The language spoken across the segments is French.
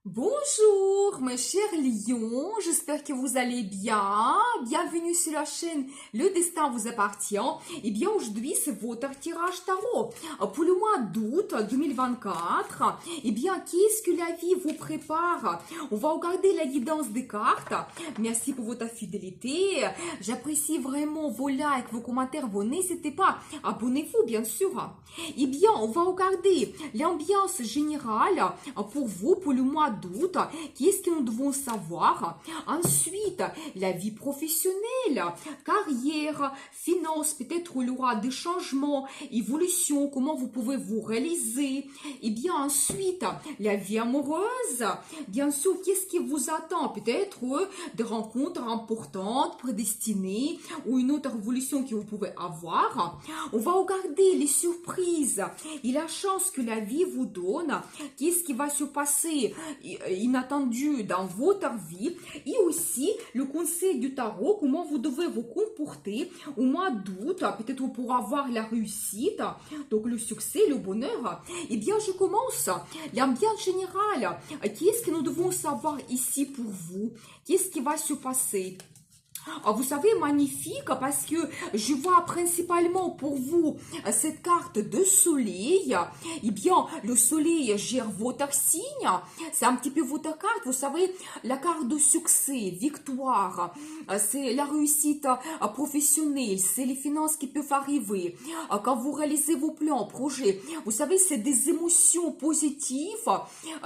Bonjour mes chers lions, j'espère que vous allez bien. Bienvenue sur la chaîne Le Destin vous appartient. Et bien aujourd'hui c'est votre tirage tarot pour le mois d'août 2024. Et bien qu'est-ce que la vie vous prépare? On va regarder la guidance des cartes. Merci pour votre fidélité. J'apprécie vraiment vos likes, vos commentaires. Vous n'hésitez pas, abonnez-vous bien sûr. Et bien on va regarder l'ambiance générale pour vous pour le mois d'août. Qu'est-ce que nous devons savoir? Ensuite, la vie professionnelle, carrière, finance, peut-être il y aura des changements, évolution, comment vous pouvez vous réaliser. Et bien ensuite, la vie amoureuse, bien sûr, qu'est-ce qui vous attend? Peut-être des rencontres importantes, prédestinées, ou une autre évolution que vous pouvez avoir. On va regarder les surprises et la chance que la vie vous donne. Qu'est-ce qui va se passer inattendu dans votre vie, et aussi le conseil du tarot, comment vous devez vous comporter au mois d'août, peut-être pour avoir la réussite, donc le succès, le bonheur. Et bien je commence l'ambiance générale. Qu'est-ce que nous devons savoir ici pour vous? Qu'est-ce qui va se passer? Vous savez, magnifique, parce que je vois principalement pour vous cette carte de soleil. Eh bien, le soleil gère votre signe. C'est un petit peu votre carte. Vous savez, la carte de succès, victoire, c'est la réussite professionnelle, c'est les finances qui peuvent arriver. Quand vous réalisez vos plans, projets, vous savez, c'est des émotions positives.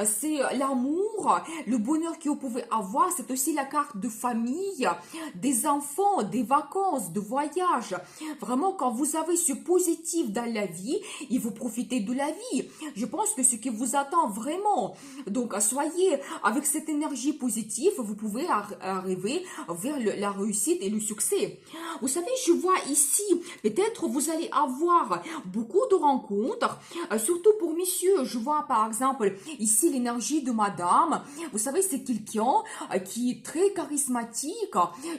C'est l'amour, le bonheur que vous pouvez avoir. C'est aussi la carte de famille, des enfants, des vacances, de voyages. Vraiment, quand vous avez ce positif dans la vie, et vous profitez de la vie. Je pense que ce qui vous attend vraiment. Donc, soyez avec cette énergie positive, vous pouvez arriver vers la réussite et le succès. Vous savez, je vois ici, peut-être vous allez avoir beaucoup de rencontres, surtout pour messieurs. Je vois par exemple ici l'énergie de madame. Vous savez, c'est quelqu'un qui est très charismatique,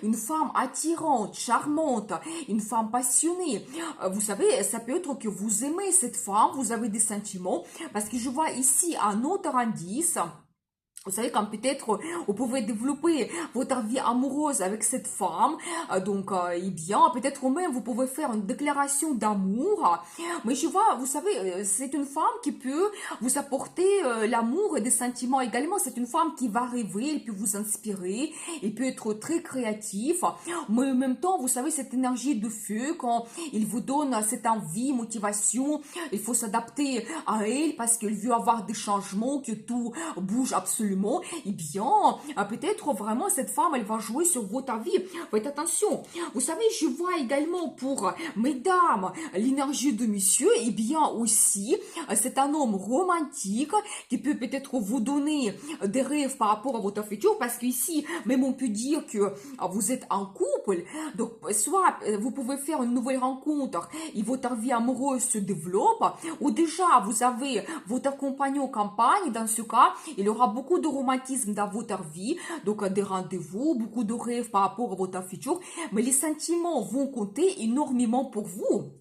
une femme attirante, charmante, une femme passionnée. Vous savez, ça peut être que vous aimez cette femme, vous avez des sentiments, parce que je vois ici un autre indice. Vous savez, quand peut-être vous pouvez développer votre vie amoureuse avec cette femme, eh bien, peut-être même vous pouvez faire une déclaration d'amour. Mais je vois, vous savez, c'est une femme qui peut vous apporter l'amour et des sentiments également. C'est une femme qui va rêver, elle peut vous inspirer, elle peut être très créatif. Mais en même temps, vous savez, cette énergie de feu, quand il vous donne cette envie, motivation, il faut s'adapter à elle parce qu'elle veut avoir des changements, que tout bouge absolument. Eh bien, peut-être vraiment cette femme, elle va jouer sur votre vie. Faites attention. Vous savez, je vois également pour mesdames l'énergie de monsieur. Eh bien aussi, c'est un homme romantique qui peut peut-être vous donner des rêves par rapport à votre futur, parce qu'ici, même on peut dire que vous êtes en couple. Donc, soit vous pouvez faire une nouvelle rencontre et votre vie amoureuse se développe, ou déjà vous avez votre compagnon campagne. Dans ce cas, il y aura beaucoup de romantisme dans votre vie, donc des rendez-vous, beaucoup de rêves par rapport à votre futur, mais les sentiments vont compter énormément pour vous.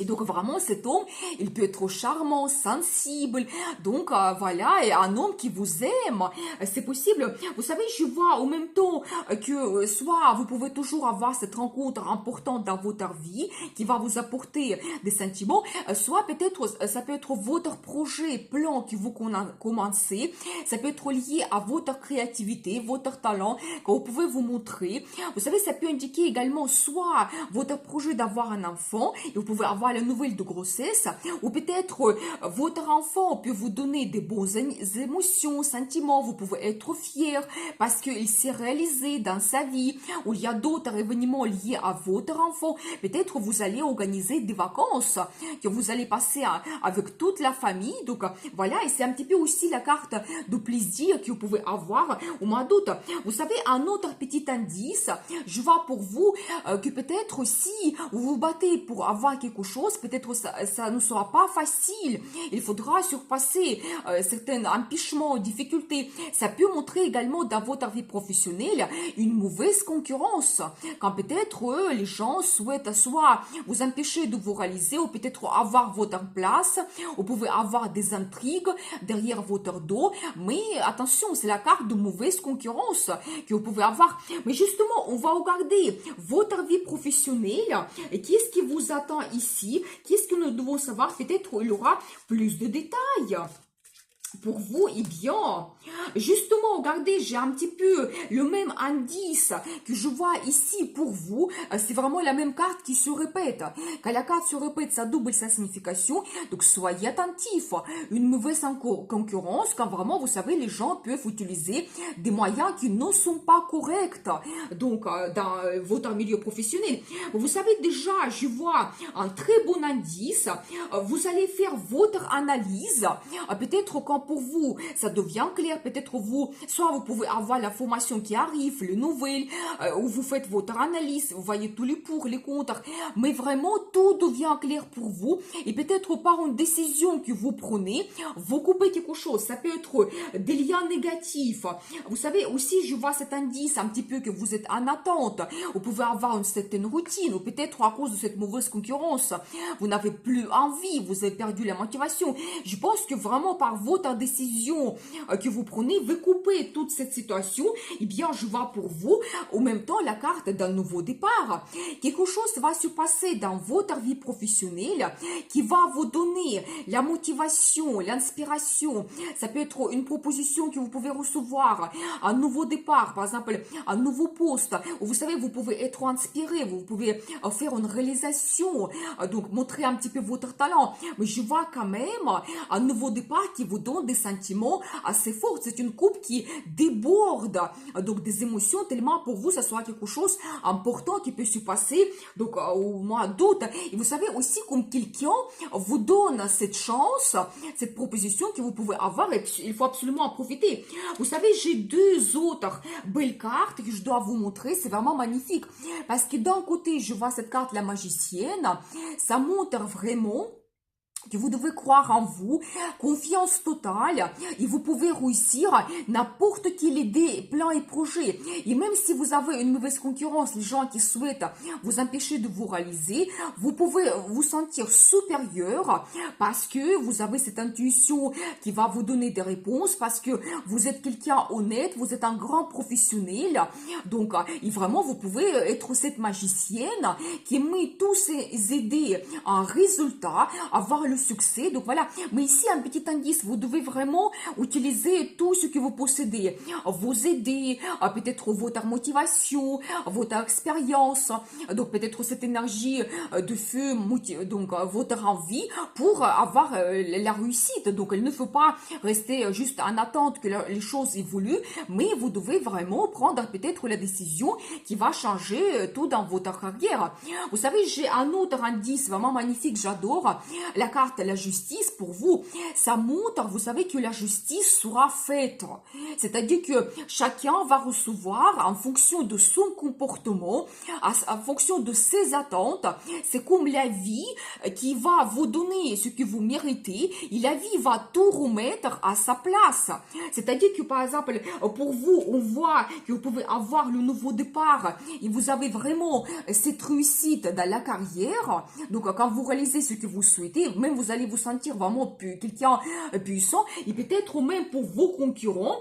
Et donc vraiment cet homme, il peut être charmant, sensible, donc voilà, et un homme qui vous aime, c'est possible. Vous savez, je vois en même temps que soit vous pouvez toujours avoir cette rencontre importante dans votre vie qui va vous apporter des sentiments, soit peut-être ça peut être votre projet, plan que vous commencez, ça peut être lié à votre créativité, votre talent que vous pouvez vous montrer. Vous savez, ça peut indiquer également soit votre projet d'avoir un enfant, et vous pouvez avoir la nouvelle de grossesse, ou peut-être votre enfant peut vous donner des bonnes émotions, sentiments, vous pouvez être fier parce qu'il s'est réalisé dans sa vie, ou il y a d'autres événements liés à votre enfant. Peut-être vous allez organiser des vacances que vous allez passer avec toute la famille. Donc voilà, et c'est un petit peu aussi la carte de plaisir que vous pouvez avoir au mois d'août. Vous savez, un autre petit indice, je vois pour vous que peut-être si vous vous battez pour avoir quelque chose, chose, peut-être ça ne sera pas facile. Il faudra surpasser certains empêchements, difficultés. Ça peut montrer également dans votre vie professionnelle une mauvaise concurrence. Quand peut-être les gens souhaitent soit vous empêcher de vous réaliser ou peut-être avoir votre place. Vous pouvez avoir des intrigues derrière votre dos. Mais attention, c'est la carte de mauvaise concurrence que vous pouvez avoir. Mais justement, on va regarder votre vie professionnelle. Et qu'est-ce qui vous attend ici? Qu'est-ce que nous devons savoir? Peut-être il y aura plus de détails pour vous. Eh bien, justement, regardez, j'ai un petit peu le même indice que je vois ici pour vous. C'est vraiment la même carte qui se répète. Quand la carte se répète, ça double sa signification. Donc, soyez attentifs. Une mauvaise concurrence, quand vraiment, vous savez, les gens peuvent utiliser des moyens qui ne sont pas corrects. Donc, dans votre milieu professionnel. Vous savez, déjà, je vois un très bon indice. Vous allez faire votre analyse. Peut-être quand pour vous, ça devient clair, peut-être vous, soit vous pouvez avoir la formation qui arrive, les nouvelles, où vous faites votre analyse, vous voyez tous les pour, les contre, mais vraiment tout devient clair pour vous, et peut-être par une décision que vous prenez, vous coupez quelque chose, ça peut être des liens négatifs. Vous savez, aussi, je vois cet indice un petit peu que vous êtes en attente, vous pouvez avoir une certaine routine, ou peut-être à cause de cette mauvaise concurrence, vous n'avez plus envie, vous avez perdu la motivation. Je pense que vraiment par votre décision que vous prenez, vous coupez toute cette situation, eh bien, je vois pour vous, en même temps, la carte d'un nouveau départ. Quelque chose va se passer dans votre vie professionnelle qui va vous donner la motivation, l'inspiration. Ça peut être une proposition que vous pouvez recevoir, un nouveau départ, par exemple, un nouveau poste. Vous savez, vous pouvez être inspiré, vous pouvez faire une réalisation, donc montrer un petit peu votre talent. Mais je vois quand même un nouveau départ qui vous donne des sentiments assez forts. C'est une coupe qui déborde donc des émotions tellement pour vous ça sera quelque chose important qui peut se passer donc au mois d'août. Et vous savez aussi comme quelqu'un vous donne cette chance, cette proposition que vous pouvez avoir et il faut absolument en profiter. Vous savez, j'ai deux autres belles cartes que je dois vous montrer. C'est vraiment magnifique parce que d'un côté je vois cette carte la magicienne, ça montre vraiment que vous devez croire en vous, confiance totale, et vous pouvez réussir n'importe quel idée, plan et projet. Et même si vous avez une mauvaise concurrence, les gens qui souhaitent vous empêcher de vous réaliser, vous pouvez vous sentir supérieur parce que vous avez cette intuition qui va vous donner des réponses, parce que vous êtes quelqu'un honnête, vous êtes un grand professionnel. Donc, et vraiment, vous pouvez être cette magicienne qui met tous ces idées en résultat, avoir le succès. Donc voilà, mais ici un petit indice, vous devez vraiment utiliser tout ce que vous possédez, vos idées, peut-être votre motivation, votre expérience, donc peut-être cette énergie de feu, donc votre envie pour avoir la réussite. Donc il ne faut pas rester juste en attente que les choses évoluent, mais vous devez vraiment prendre peut-être la décision qui va changer tout dans votre carrière. Vous savez, j'ai un autre indice vraiment magnifique, j'adore la carte la justice. Pour vous, ça montre, vous savez, que la justice sera faite. C'est-à-dire que chacun va recevoir en fonction de son comportement, en fonction de ses attentes. C'est comme la vie qui va vous donner ce que vous méritez et la vie va tout remettre à sa place. C'est-à-dire que, par exemple, pour vous, on voit que vous pouvez avoir le nouveau départ et vous avez vraiment cette réussite dans la carrière. Donc, quand vous réalisez ce que vous souhaitez, même vous allez vous sentir vraiment quelqu'un puissant et peut-être même pour vos concurrents.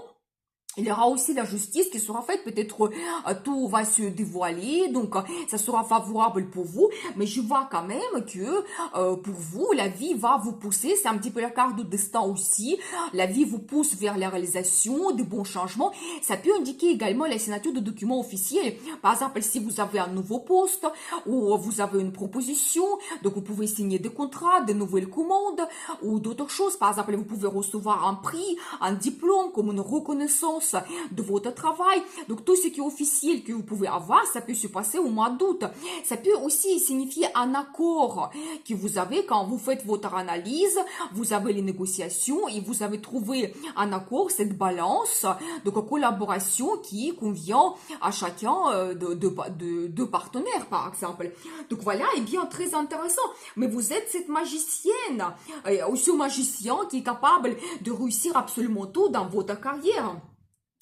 Il y aura aussi la justice qui sera faite, peut-être tout va se dévoiler, donc ça sera favorable pour vous, mais je vois quand même que pour vous, la vie va vous pousser, c'est un petit peu la carte de destin aussi, la vie vous pousse vers la réalisation de bons changements, ça peut indiquer également la signature de documents officiels, par exemple si vous avez un nouveau poste ou vous avez une proposition, donc vous pouvez signer des contrats, de nouvelles commandes ou d'autres choses, par exemple vous pouvez recevoir un prix, un diplôme comme une reconnaissance vacances, de votre travail. Donc tout ce qui est officiel que vous pouvez avoir, ça peut se passer au mois d'août. Ça peut aussi signifier un accord que vous avez quand vous faites votre analyse, vous avez les négociations et vous avez trouvé un accord, cette balance de collaboration qui convient à chacun de partenaires, par exemple. Donc voilà, et bien très intéressant. Mais vous êtes cette magicienne, ou ce magicien qui est capable de réussir absolument tout dans votre carrière.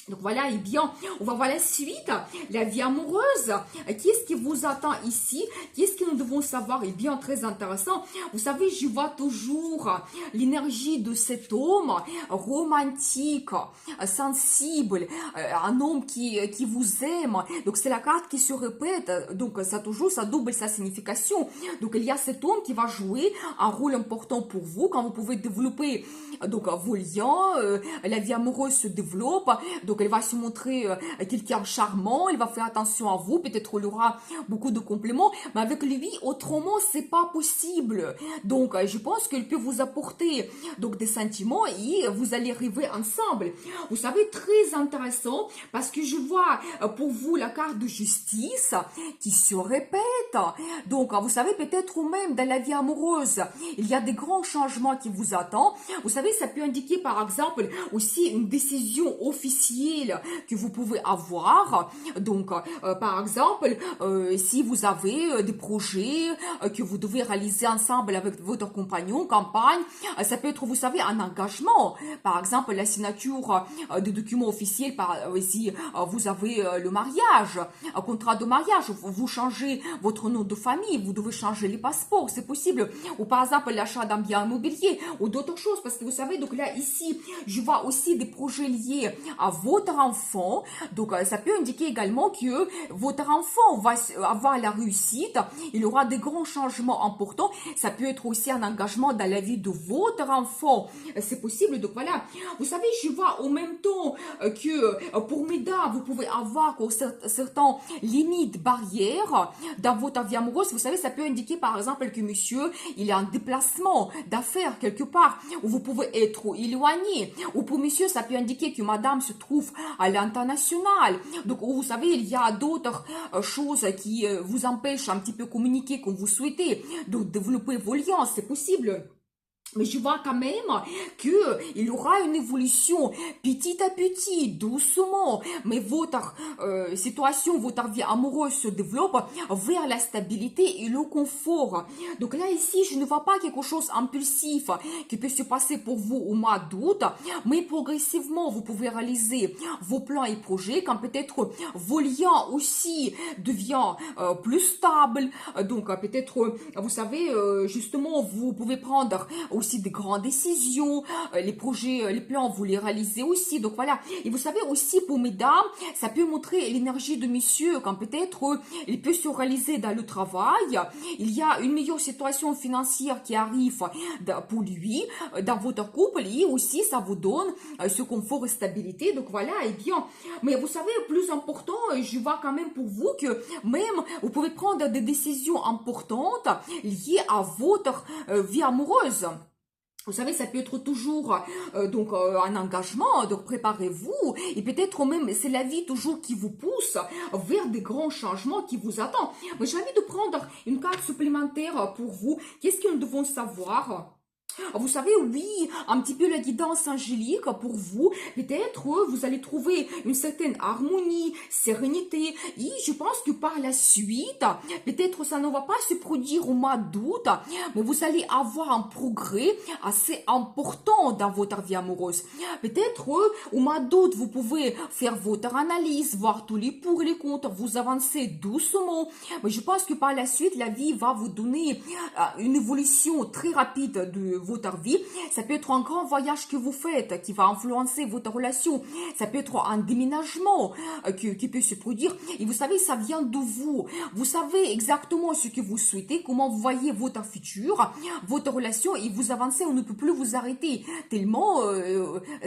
Donc voilà, et bien, on va voir la suite, la vie amoureuse. Qu'est-ce qui vous attend ici? Qu'est-ce que nous devons savoir? Et bien, très intéressant. Vous savez, je vois toujours l'énergie de cet homme romantique, sensible, un homme qui vous aime. Donc c'est la carte qui se répète. Donc ça toujours, ça double sa signification. Donc il y a cet homme qui va jouer un rôle important pour vous quand vous pouvez développer donc vos liens, la vie amoureuse se développe. Donc, elle va se montrer quelqu'un charmant, il va faire attention à vous, peut-être il aura beaucoup de compliments, mais avec lui, autrement, c'est pas possible. Donc, je pense qu'il peut vous apporter donc des sentiments et vous allez arriver ensemble. Vous savez, très intéressant, parce que je vois pour vous la carte de justice qui se répète. Donc, vous savez, peut-être même dans la vie amoureuse, il y a des grands changements qui vous attendent. Vous savez, ça peut indiquer, par exemple, aussi une décision officielle que vous pouvez avoir. Donc, par exemple, si vous avez des projets que vous devez réaliser ensemble avec votre compagnon, campagne, ça peut être, vous savez, un engagement. Par exemple, la signature de documents officiels, si vous avez le mariage, un contrat de mariage, vous changez votre nom de famille, vous devez changer les passeports, c'est possible. Ou par exemple, l'achat d'un bien immobilier ou d'autres choses, parce que vous savez, donc là, ici, je vois aussi des projets liés à votre enfant. Donc, ça peut indiquer également que votre enfant va avoir la réussite. Il aura des grands changements importants. Ça peut être aussi un engagement dans la vie de votre enfant. C'est possible. Donc, voilà. Vous savez, je vois en même temps que pour mesdames, vous pouvez avoir certaines limites, barrières dans votre vie amoureuse. Vous savez, ça peut indiquer par exemple que monsieur, il est en déplacement d'affaires quelque part, où vous pouvez être éloigné. Ou pour monsieur, ça peut indiquer que madame se trouve à l'international. Donc, vous savez, il y a d'autres choses qui vous empêchent un petit peu communiquer comme vous souhaitez, de développer vos liens, c'est possible. Mais je vois quand même qu'il y aura une évolution petit à petit, doucement, mais votre situation, votre vie amoureuse se développe vers la stabilité et le confort. Donc là, ici, je ne vois pas quelque chose d'impulsif qui peut se passer pour vous au mois d'août, mais progressivement, vous pouvez réaliser vos plans et projets quand peut-être vos liens aussi deviennent plus stables. Donc peut-être, vous savez, justement, vous pouvez prendre aussi des grandes décisions, les projets, les plans, vous les réalisez aussi. Donc voilà. Et vous savez aussi pour mesdames, ça peut montrer l'énergie de monsieur quand peut-être il peut se réaliser dans le travail. Il y a une meilleure situation financière qui arrive pour lui, dans votre couple et aussi ça vous donne ce confort et stabilité. Donc voilà, et bien. Mais vous savez, plus important, je vois quand même pour vous que même vous pouvez prendre des décisions importantes liées à votre vie amoureuse. Vous savez, ça peut être toujours un engagement, donc préparez-vous. Et peut-être même, c'est la vie toujours qui vous pousse vers des grands changements qui vous attendent. Mais j'ai envie de prendre une carte supplémentaire pour vous. Qu'est-ce que nous devons savoir? Vous savez, oui, un petit peu la guidance angélique pour vous. Peut-être vous allez trouver une certaine harmonie, sérénité. Et je pense que par la suite, peut-être ça ne va pas se produire au mois d'août, mais vous allez avoir un progrès assez important dans votre vie amoureuse. Peut-être au mois d'août, vous pouvez faire votre analyse, voir tous les pour et les contre, vous avancez doucement. Mais je pense que par la suite, la vie va vous donner une évolution très rapide de votre vie. Ça peut être un grand voyage que vous faites qui va influencer votre relation. Ça peut être un déménagement qui peut se produire. Et vous savez, ça vient de vous. Vous savez exactement ce que vous souhaitez, comment vous voyez votre futur, votre relation et vous avancez. On ne peut plus vous arrêter tellement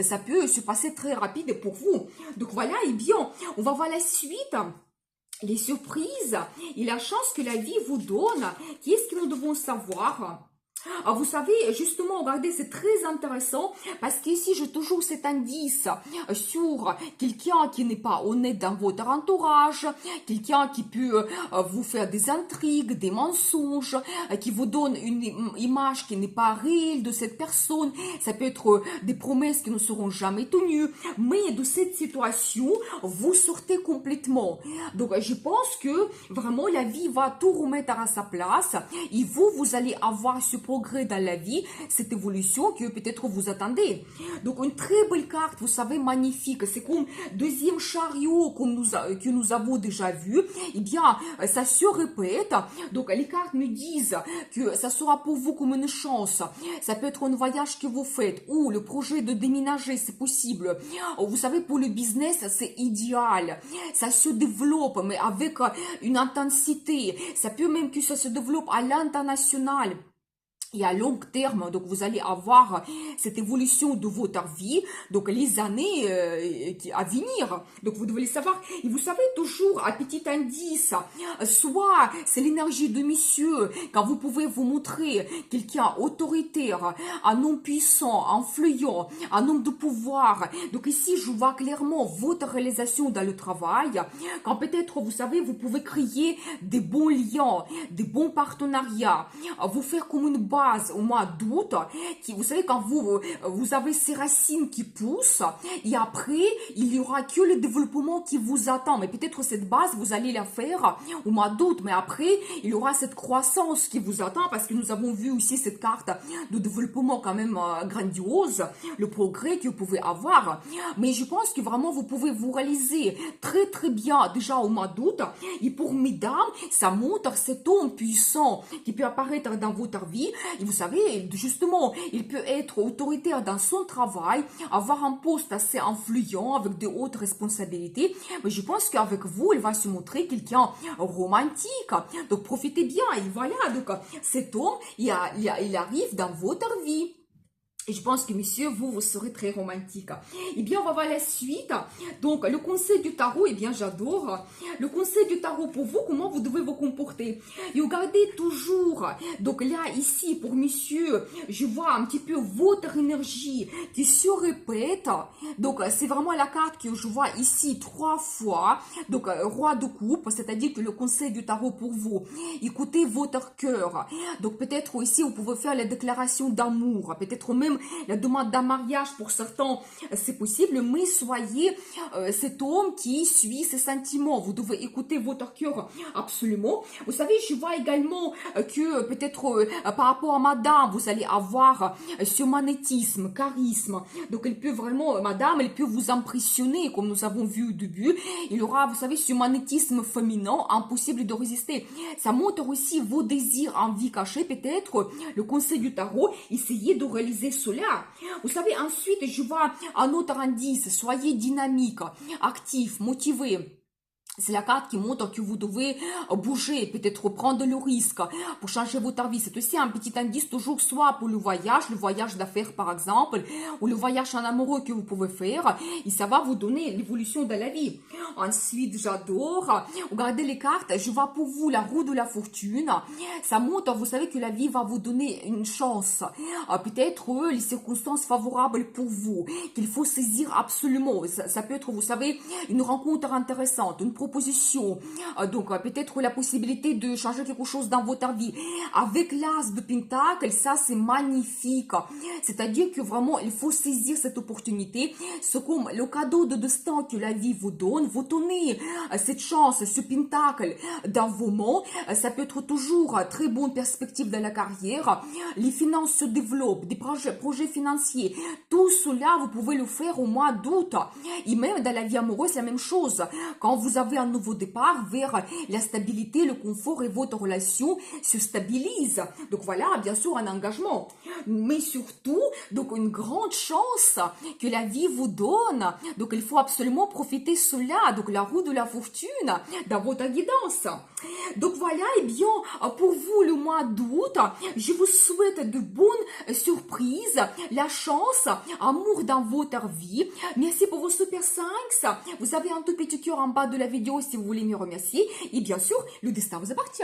ça peut se passer très rapide pour vous. Donc voilà, et bien, on va voir la suite. Les surprises et la chance que la vie vous donne. Qu'est-ce que nous devons savoir? Vous savez, justement, regardez, c'est très intéressant parce qu'ici, j'ai toujours cet indice sur quelqu'un qui n'est pas honnête dans votre entourage, quelqu'un qui peut vous faire des intrigues, des mensonges, qui vous donne une image qui n'est pas réelle de cette personne. Ça peut être des promesses qui ne seront jamais tenues, mais de cette situation, vous sortez complètement. Donc, je pense que vraiment, la vie va tout remettre à sa place et vous allez avoir ce progrès dans la vie, cette évolution que peut-être vous attendez. Donc une très belle carte, vous savez, magnifique. C'est comme deuxième chariot que nous avons déjà vu. Eh bien, ça se répète. Donc les cartes me disent que ça sera pour vous comme une chance. Ça peut être un voyage que vous faites ou le projet de déménager, c'est possible. Vous savez, pour le business, c'est idéal. Ça se développe, mais avec une intensité. Ça peut même que ça se développe à l'international et à long terme. Donc vous allez avoir cette évolution de votre vie, donc les années à venir. Donc vous devez le savoir. Et vous savez toujours un petit indice, soit c'est l'énergie de monsieur, quand vous pouvez vous montrer quelqu'un autoritaire, un homme puissant, influent, un homme de pouvoir. Donc ici je vois clairement votre réalisation dans le travail, quand peut-être vous savez vous pouvez créer des bons liens, des bons partenariats, vous faire comme une base au mois d'août, qui, vous savez, quand vous avez ces racines qui poussent, et après, il y aura que le développement qui vous attend. Mais peut-être cette base, vous allez la faire au mois d'août, mais après, il y aura cette croissance qui vous attend, parce que nous avons vu aussi cette carte de développement quand même grandiose, le progrès que vous pouvez avoir. Mais je pense que vraiment, vous pouvez vous réaliser très très bien déjà au mois d'août. Et pour mesdames, ça montre cet homme puissant qui peut apparaître dans votre vie. Et vous savez, justement, il peut être autoritaire dans son travail, avoir un poste assez influent avec de hautes responsabilités. Mais je pense qu'avec vous, il va se montrer quelqu'un romantique. Donc profitez bien. Et voilà, donc cet homme, il arrive dans votre vie. Et je pense que, monsieur, vous serez très romantique. Eh bien, on va voir la suite. Donc, le conseil du tarot, eh bien, j'adore. Le conseil du tarot pour vous, comment vous devez vous comporter. Et regardez toujours. Donc là, ici, pour monsieur, je vois un petit peu votre énergie qui se répète. Donc, c'est vraiment la carte que je vois ici 3 fois. Donc, roi de coupe, c'est-à-dire que le conseil du tarot pour vous, écoutez votre cœur. Donc, peut-être ici, vous pouvez faire la déclaration d'amour. Peut-être même la demande d'un mariage pour certains, c'est possible, mais soyez cet homme qui suit ses sentiments. Vous devez écouter votre cœur absolument. Vous savez, je vois également que peut-être par rapport à madame, vous allez avoir ce magnétisme, charisme. Donc, elle peut vraiment, madame, elle peut vous impressionner, comme nous avons vu au début. Il y aura, vous savez, ce magnétisme féminin, impossible de résister. Ça montre aussi vos désirs en vie cachée, peut-être. Le conseil du tarot, essayez de réaliser cela. Vous savez, ensuite, je vois un autre indice. Soyez dynamique, actif, motivé. C'est la carte qui montre que vous devez bouger, peut-être prendre le risque pour changer votre vie. C'est aussi un petit indice toujours soit pour le voyage d'affaires par exemple, ou le voyage en amoureux que vous pouvez faire. Et ça va vous donner l'évolution de la vie. Ensuite, j'adore. Regardez les cartes. Je vois pour vous la roue de la fortune. Ça montre, vous savez que la vie va vous donner une chance. Peut-être les circonstances favorables pour vous, qu'il faut saisir absolument. Ça peut être, vous savez, une rencontre intéressante, une proposition, donc peut-être la possibilité de changer quelque chose dans votre vie. Avec l'as de Pentacle, ça c'est magnifique. C'est-à-dire que vraiment, il faut saisir cette opportunité. C'est comme le cadeau de destin que la vie vous donne. Vous tenez cette chance, ce Pentacle dans vos mains. Ça peut être toujours très bonne perspective dans la carrière. Les finances se développent, des projets financiers. Tout cela, vous pouvez le faire au mois d'août. Et même dans la vie amoureuse, c'est la même chose. Quand vous avez un nouveau départ vers la stabilité, le confort et votre relation se stabilise. Donc voilà, bien sûr, un engagement. Mais surtout, donc une grande chance que la vie vous donne. Donc il faut absolument profiter de cela. Donc la roue de la fortune dans votre guidance. Donc voilà, et bien, pour vous, le mois d'août, je vous souhaite de bonnes surprises, la chance, amour dans votre vie. Merci pour vos super 5. Vous avez un tout petit cœur en bas de la vidéo si vous voulez me remercier. Et bien sûr, le destin vous appartient.